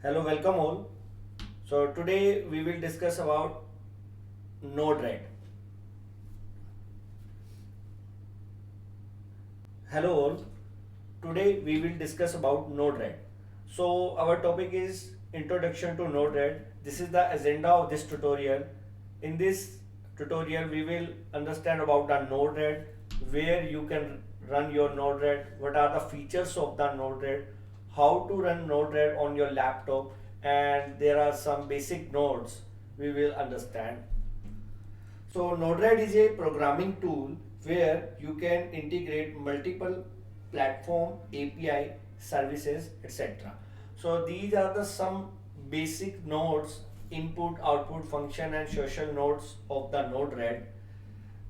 Hello, welcome all. So today we will discuss about Node-RED. Hello all. Today we will discuss about Node-RED. So our topic is Introduction to Node-RED. This is the agenda of this tutorial. In this tutorial we will understand about the Node-RED, where you can run your Node-RED, what are the features of the Node-RED, how to run Node-RED on your laptop, and there are some basic nodes we will understand. So Node-RED is a programming tool where you can integrate multiple platform, API, services, etc. So these are the some basic nodes, input, output function and social nodes of the Node-RED.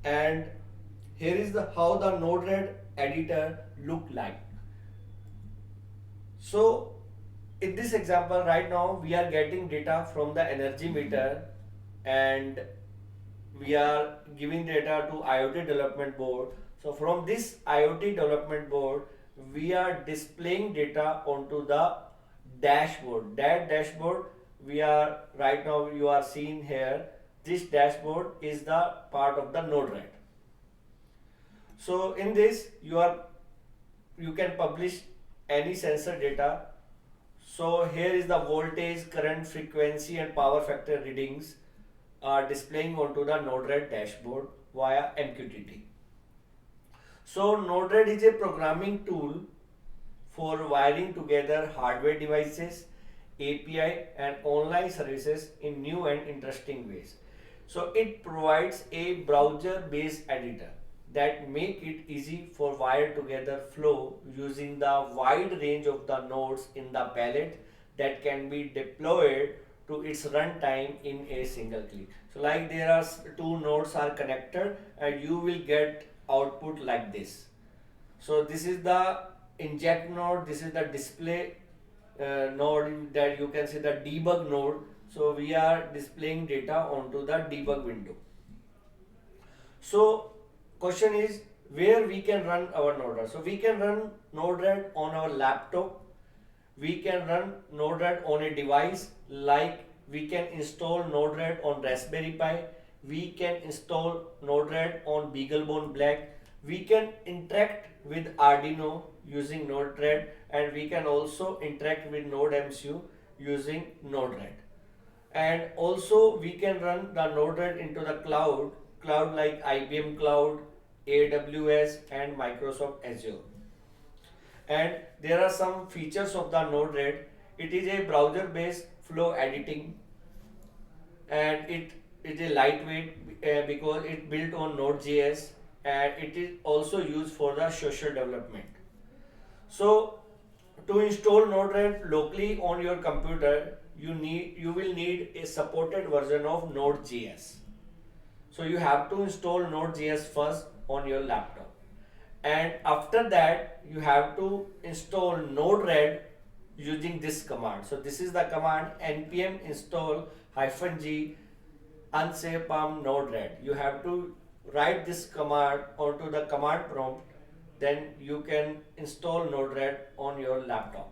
And here is the how the Node-RED editor look like. So in this example right now we are getting data from the energy meter, and we are giving data to IoT development board. So from this IoT development board we are displaying data onto the dashboard. That dashboard we are right now you are seeing here. This dashboard is the part of the Node-RED. So in this you can publish any sensor data. So here is the voltage, current, frequency and power factor readings are displaying onto the Node-RED dashboard via MQTT. So Node-RED is a programming tool for wiring together hardware devices, API and online services in new and interesting ways. So it provides a browser-based editor that make it easy for wire together flow using the wide range of the nodes in the palette that can be deployed to its runtime in a single click. So like there are two nodes are connected and you will get output like this. So this is the inject node, this is the display node, that you can see the debug node. So we are displaying data onto the debug window. So question is where we can run our Node-RED. So we can run Node-RED on our laptop. We can run Node-RED on a device, like we can install Node-RED on Raspberry Pi. We can install Node-RED on BeagleBone Black. We can interact with Arduino using Node-RED, and we can also interact with NodeMCU using Node-RED. And also we can run the Node-RED into the cloud like IBM Cloud, AWS and Microsoft Azure. And there are some features of the Node-RED. It is a browser based flow editing, and it is a lightweight because it built on Node.js, and it is also used for the social development. So to install Node-RED locally on your computer, you will need a supported version of Node.js. So you have to install Node.js first on your laptop, and after that you have to install Node-RED using this command. So this is the command npm install -g unsavepalm Node-RED. You have to write this command onto the command prompt, then you can install Node-RED on your laptop.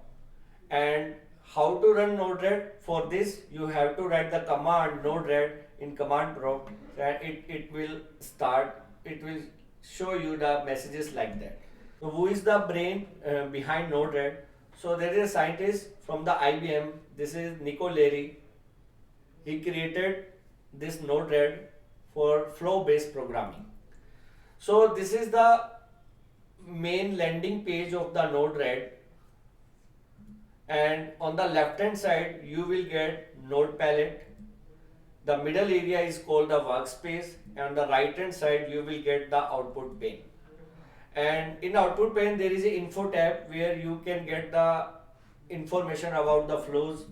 And how to run Node-RED? For this you have to write the command Node-RED in command prompt, and it will show you the messages like that. So who is the brain behind Node-RED? So there is a scientist from the IBM. This is Nico Leary. He created this Node-RED for flow-based programming. So this is the main landing page of the Node-RED, and on the left hand side you will get node palette. The middle area is called the workspace, and on the right hand side you will get the output pane. And in output pane there is a info tab where you can get the information about the flows,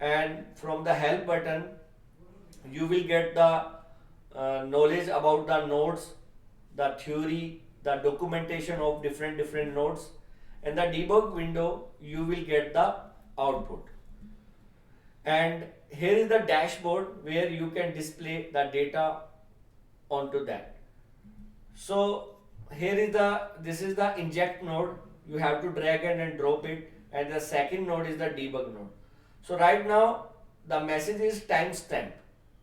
and from the help button you will get the knowledge about the nodes, the theory, the documentation of different nodes, and the debug window you will get the output. And here is the dashboard where you can display the data onto that. So here is this is the inject node. You have to drag and drop it, and the second node is the debug node. So right now the message is timestamp.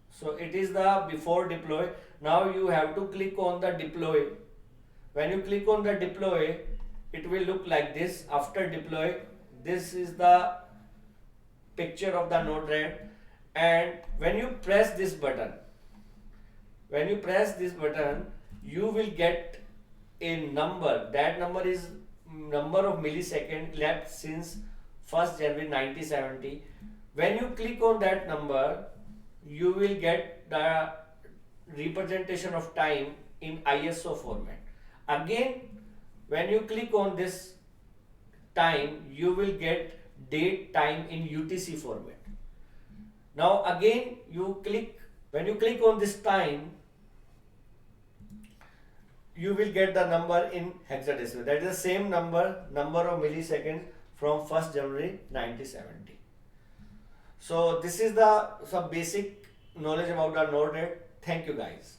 So it is the before deploy. Now you have to click on the deploy. When you click on the deploy, it will look like this. After deploy, this is the picture of the Node-RED, and when you press this button, you will get a number. That number is number of milliseconds left since 1st January 1970. When you click on that number, you will get the representation of time in ISO format. Again, when you click on this time, you will get date time in UTC format. Now again when you click on this time, you will get the number in hexadecimal. That is the same number of milliseconds from 1st January 1970. So this is the some basic knowledge about the Node-RED. Thank you guys.